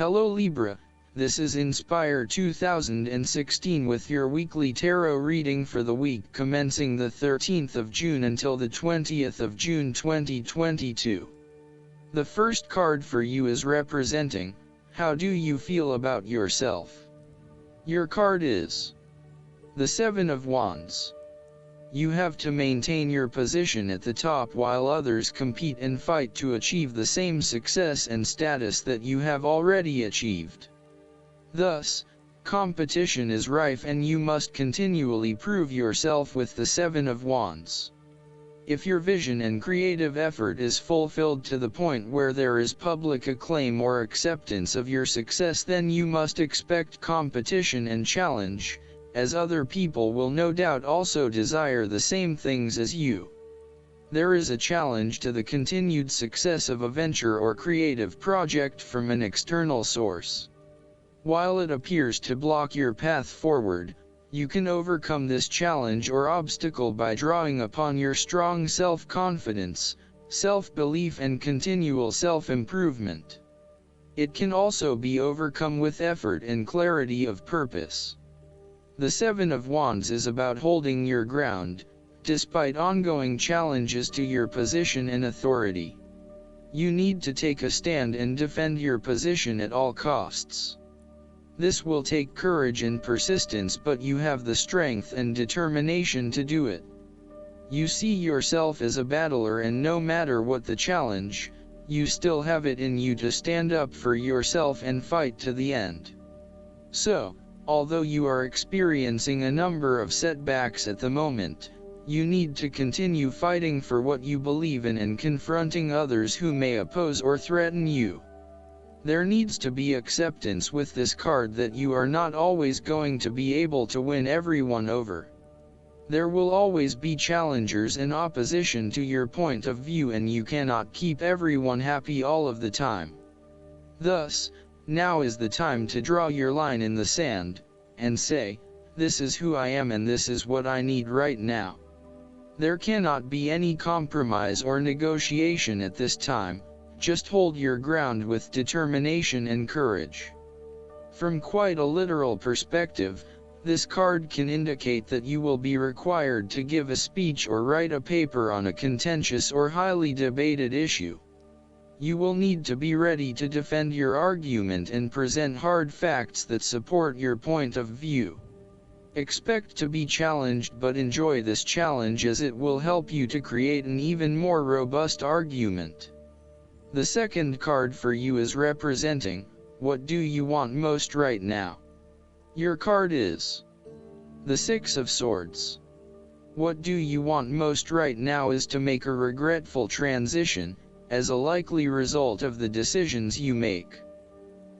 Hello Libra, this is Inspire 2016 with your weekly tarot reading for the week commencing the 13th of June until the 20th of June 2022. The first card for you is representing, how do you feel about yourself? Your card is the Seven of Wands. You have to maintain your position at the top while others compete and fight to achieve the same success and status that you have already achieved. Thus, competition is rife and you must continually prove yourself with the Seven of Wands. If your vision and creative effort is fulfilled to the point where there is public acclaim or acceptance of your success, then you must expect competition and challenge, as other people will no doubt also desire the same things as you. There is a challenge to the continued success of a venture or creative project from an external source. While it appears to block your path forward, you can overcome this challenge or obstacle by drawing upon your strong self-confidence, self-belief and continual self-improvement. It can also be overcome with effort and clarity of purpose. The Seven of Wands is about holding your ground, despite ongoing challenges to your position and authority. You need to take a stand and defend your position at all costs. This will take courage and persistence, but you have the strength and determination to do it. You see yourself as a battler, and no matter what the challenge, you still have it in you to stand up for yourself and fight to the end. So, although you are experiencing a number of setbacks at the moment, you need to continue fighting for what you believe in and confronting others who may oppose or threaten you. There needs to be acceptance with this card that you are not always going to be able to win everyone over. There will always be challengers and opposition to your point of view, and you cannot keep everyone happy all of the time. Thus, now is the time to draw your line in the sand, and say, this is who I am and this is what I need right now. There cannot be any compromise or negotiation at this time, just hold your ground with determination and courage. From quite a literal perspective, this card can indicate that you will be required to give a speech or write a paper on a contentious or highly debated issue. You will need to be ready to defend your argument and present hard facts that support your point of view. Expect to be challenged, but enjoy this challenge as it will help you to create an even more robust argument. The second card for you is representing, what do you want most right now? Your card is the Six of Swords. What do you want most right now is to make a regretful transition, as a likely result of the decisions you make.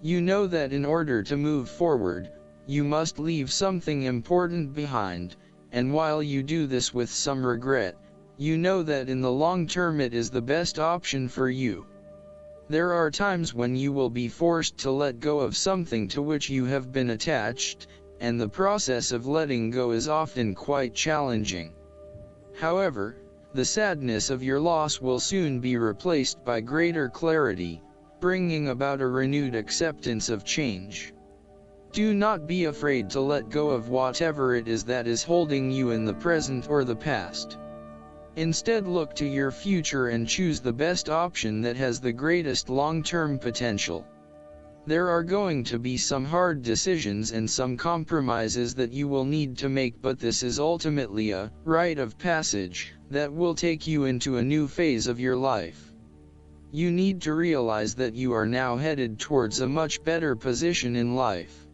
You know that in order to move forward, you must leave something important behind, and while you do this with some regret, you know that in the long term it is the best option for you. There are times when you will be forced to let go of something to which you have been attached, and the process of letting go is often quite challenging. However, the sadness of your loss will soon be replaced by greater clarity, bringing about a renewed acceptance of change. Do not be afraid to let go of whatever it is that is holding you in the present or the past. Instead, look to your future and choose the best option that has the greatest long-term potential. There are going to be some hard decisions and some compromises that you will need to make, but this is ultimately a rite of passage that will take you into a new phase of your life. You need to realize that you are now headed towards a much better position in life.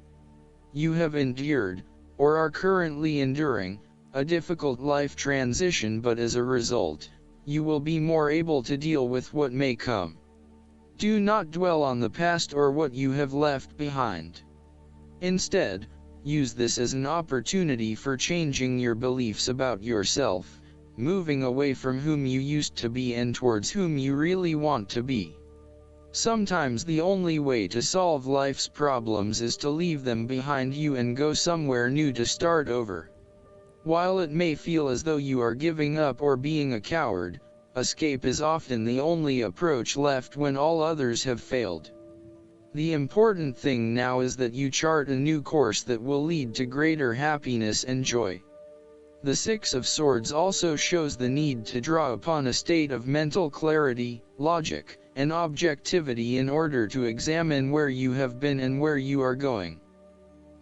You have endured, or are currently enduring, a difficult life transition, but as a result, you will be more able to deal with what may come. Do not dwell on the past or what you have left behind. Instead, use this as an opportunity for changing your beliefs about yourself, moving away from whom you used to be and towards whom you really want to be. Sometimes the only way to solve life's problems is to leave them behind you and go somewhere new to start over. While it may feel as though you are giving up or being a coward, escape is often the only approach left when all others have failed. The important thing now is that you chart a new course that will lead to greater happiness and joy. The Six of Swords also shows the need to draw upon a state of mental clarity, logic, and objectivity in order to examine where you have been and where you are going.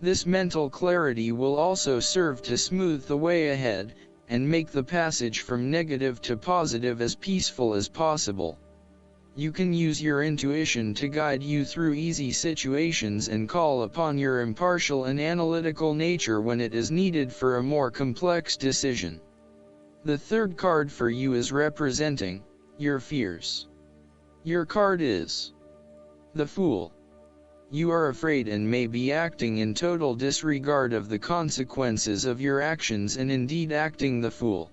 This mental clarity will also serve to smooth the way ahead, and make the passage from negative to positive as peaceful as possible. You can use your intuition to guide you through easy situations and call upon your impartial and analytical nature when it is needed for a more complex decision. The third card for you is representing your fears. Your card is the Fool. You are afraid and may be acting in total disregard of the consequences of your actions and indeed acting the fool.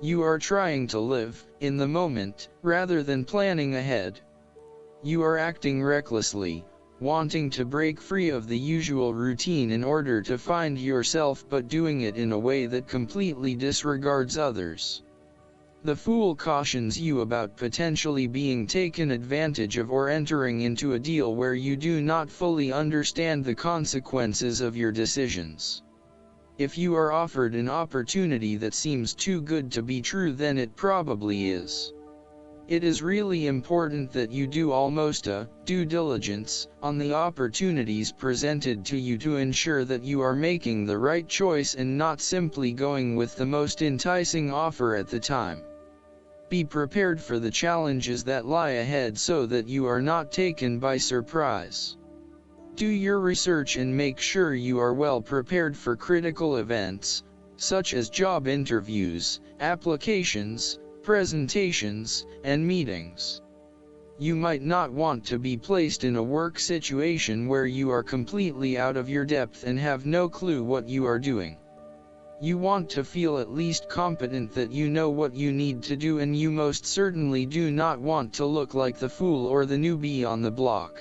You are trying to live in the moment, rather than planning ahead. You are acting recklessly, wanting to break free of the usual routine in order to find yourself, but doing it in a way that completely disregards others. The Fool cautions you about potentially being taken advantage of or entering into a deal where you do not fully understand the consequences of your decisions. If you are offered an opportunity that seems too good to be true, then it probably is. It is really important that you do almost a due diligence on the opportunities presented to you to ensure that you are making the right choice and not simply going with the most enticing offer at the time. Be prepared for the challenges that lie ahead so that you are not taken by surprise. Do your research and make sure you are well prepared for critical events, such as job interviews, applications, presentations, and meetings. You might not want to be placed in a work situation where you are completely out of your depth and have no clue what you are doing. You want to feel at least competent that you know what you need to do, and you most certainly do not want to look like the fool or the newbie on the block.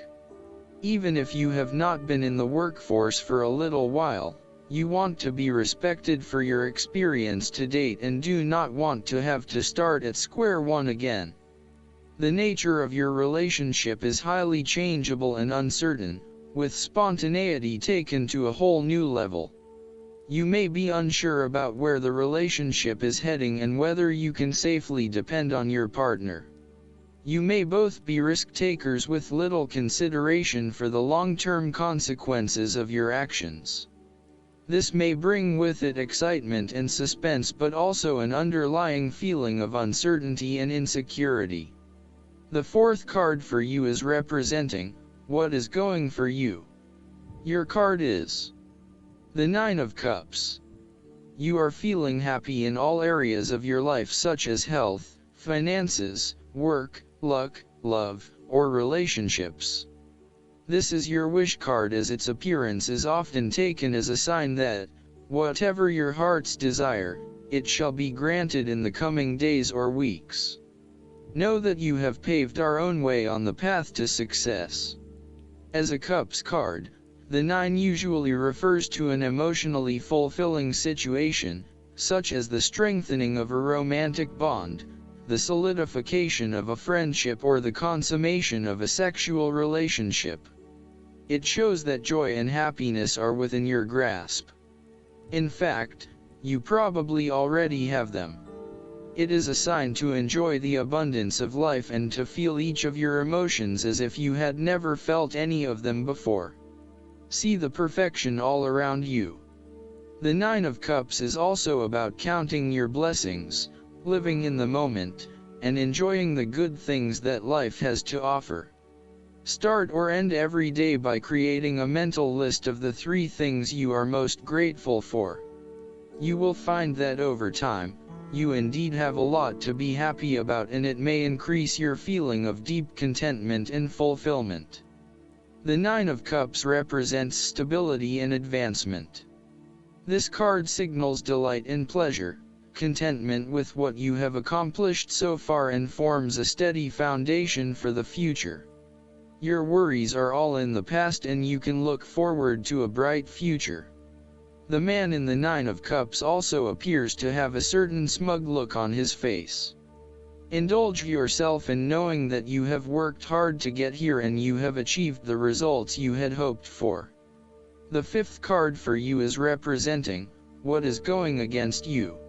Even if you have not been in the workforce for a little while, you want to be respected for your experience to date and do not want to have to start at square one again. The nature of your relationship is highly changeable and uncertain, with spontaneity taken to a whole new level. You may be unsure about where the relationship is heading and whether you can safely depend on your partner. You may both be risk takers with little consideration for the long-term consequences of your actions. This may bring with it excitement and suspense, but also an underlying feeling of uncertainty and insecurity. The fourth card for you is representing what is going for you. Your card is the Nine of Cups. You are feeling happy in all areas of your life, such as health, finances, work, luck, love, or relationships. This is your wish card, as its appearance is often taken as a sign that, whatever your heart's desire, it shall be granted in the coming days or weeks. Know that you have paved our own way on the path to success. As a Cups card, the 9 usually refers to an emotionally fulfilling situation, such as the strengthening of a romantic bond, the solidification of a friendship, or the consummation of a sexual relationship. It shows that joy and happiness are within your grasp. In fact, you probably already have them. It is a sign to enjoy the abundance of life and to feel each of your emotions as if you had never felt any of them before. See the perfection all around you. The Nine of Cups is also about counting your blessings, living in the moment, and enjoying the good things that life has to offer. Start or end every day by creating a mental list of the 3 things you are most grateful for. You will find that over time, you indeed have a lot to be happy about, and it may increase your feeling of deep contentment and fulfillment. The Nine of Cups represents stability and advancement. This card signals delight and pleasure, contentment with what you have accomplished so far, and forms a steady foundation for the future. Your worries are all in the past and you can look forward to a bright future. The man in the Nine of Cups also appears to have a certain smug look on his face. Indulge yourself in knowing that you have worked hard to get here and you have achieved the results you had hoped for. The fifth card for you is representing what is going against you.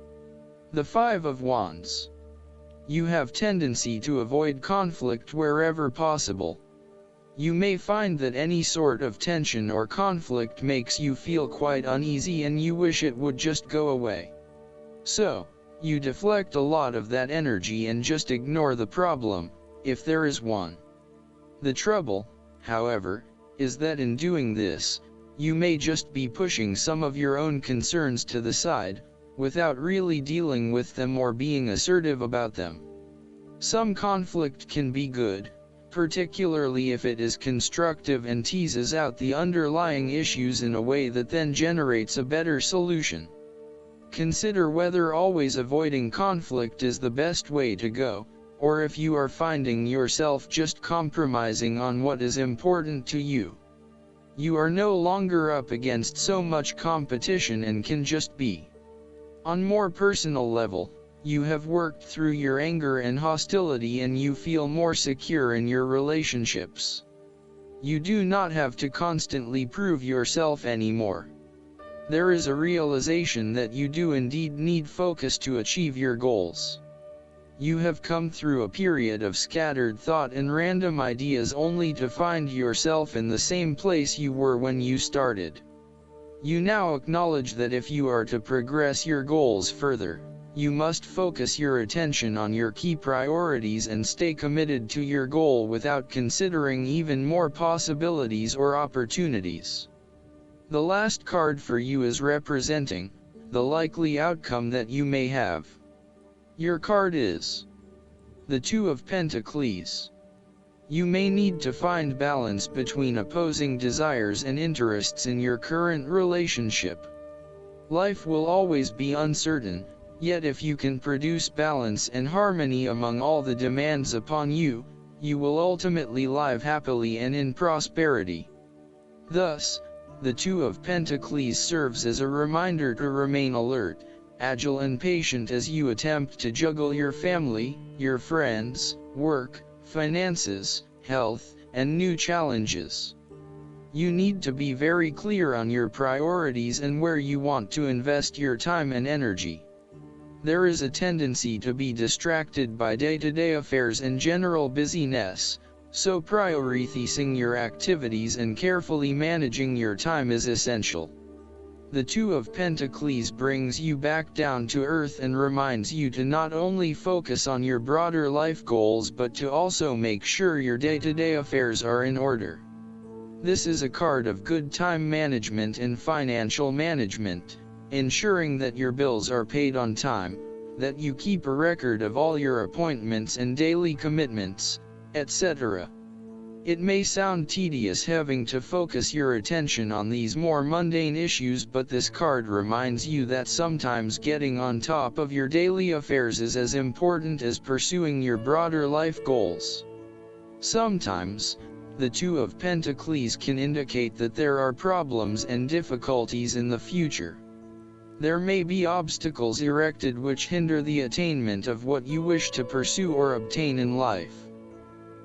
The Five of Wands. You have tendency to avoid conflict wherever possible. You may find that any sort of tension or conflict makes you feel quite uneasy and you wish it would just go away. So, you deflect a lot of that energy and just ignore the problem, if there is one. The trouble, however, is that in doing this, you may just be pushing some of your own concerns to the side, without really dealing with them or being assertive about them. Some conflict can be good, particularly if it is constructive and teases out the underlying issues in a way that then generates a better solution. Consider whether always avoiding conflict is the best way to go, or if you are finding yourself just compromising on what is important to you. You are no longer up against so much competition and can just be. On more personal level, you have worked through your anger and hostility and you feel more secure in your relationships. You do not have to constantly prove yourself anymore. There is a realization that you do indeed need focus to achieve your goals. You have come through a period of scattered thought and random ideas only to find yourself in the same place you were when you started. You now acknowledge that if you are to progress your goals further, you must focus your attention on your key priorities and stay committed to your goal without considering even more possibilities or opportunities. The last card for you is representing the likely outcome that you may have. Your card is the Two of Pentacles. You may need to find balance between opposing desires and interests in your current relationship. Life will always be uncertain, yet if you can produce balance and harmony among all the demands upon you, you will ultimately live happily and in prosperity. Thus, the Two of Pentacles serves as a reminder to remain alert, agile and patient as you attempt to juggle your family, your friends, work, finances, health, and new challenges. You need to be very clear on your priorities and where you want to invest your time and energy. There is a tendency to be distracted by day-to-day affairs and general busyness, so prioritizing your activities and carefully managing your time is essential. The Two of Pentacles brings you back down to earth and reminds you to not only focus on your broader life goals but to also make sure your day-to-day affairs are in order. This is a card of good time management and financial management, ensuring that your bills are paid on time, that you keep a record of all your appointments and daily commitments, etc. It may sound tedious having to focus your attention on these more mundane issues, but this card reminds you that sometimes getting on top of your daily affairs is as important as pursuing your broader life goals. Sometimes, the Two of Pentacles can indicate that there are problems and difficulties in the future. There may be obstacles erected which hinder the attainment of what you wish to pursue or obtain in life.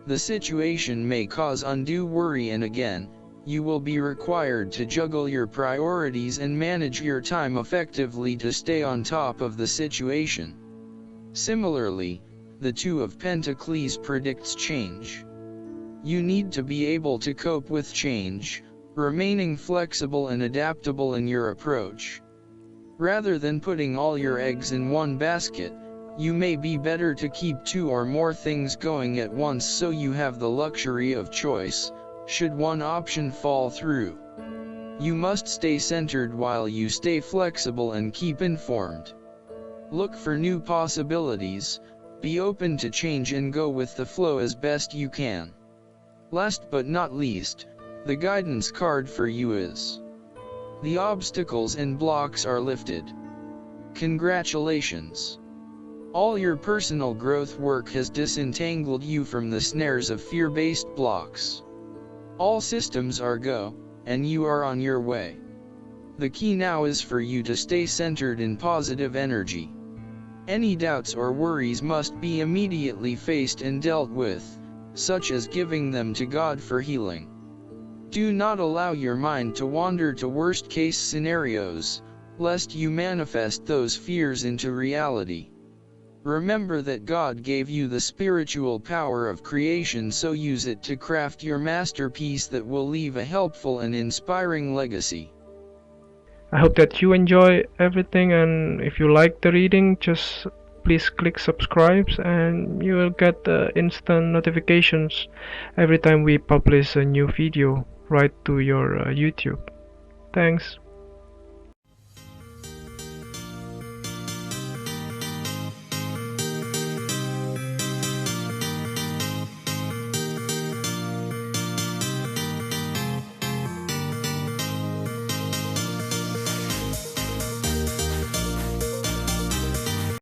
The situation may cause undue worry, and again, you will be required to juggle your priorities and manage your time effectively to stay on top of the situation. Similarly, the Two of Pentacles predicts change. You need to be able to cope with change, remaining flexible and adaptable in your approach. Rather than putting all your eggs in one basket, you may be better to keep two or more things going at once so you have the luxury of choice, should one option fall through. You must stay centered while you stay flexible and keep informed. Look for new possibilities, be open to change and go with the flow as best you can. Last but not least, the guidance card for you is: the obstacles and blocks are lifted. Congratulations! All your personal growth work has disentangled you from the snares of fear-based blocks. All systems are go, and you are on your way. The key now is for you to stay centered in positive energy. Any doubts or worries must be immediately faced and dealt with, such as giving them to God for healing. Do not allow your mind to wander to worst-case scenarios, lest you manifest those fears into reality. Remember that God gave you the spiritual power of creation, so use it to craft your masterpiece that will leave a helpful and inspiring legacy. I hope that you enjoy everything, and if you like the reading, just please click subscribe and you will get instant notifications every time we publish a new video right to your YouTube. Thanks.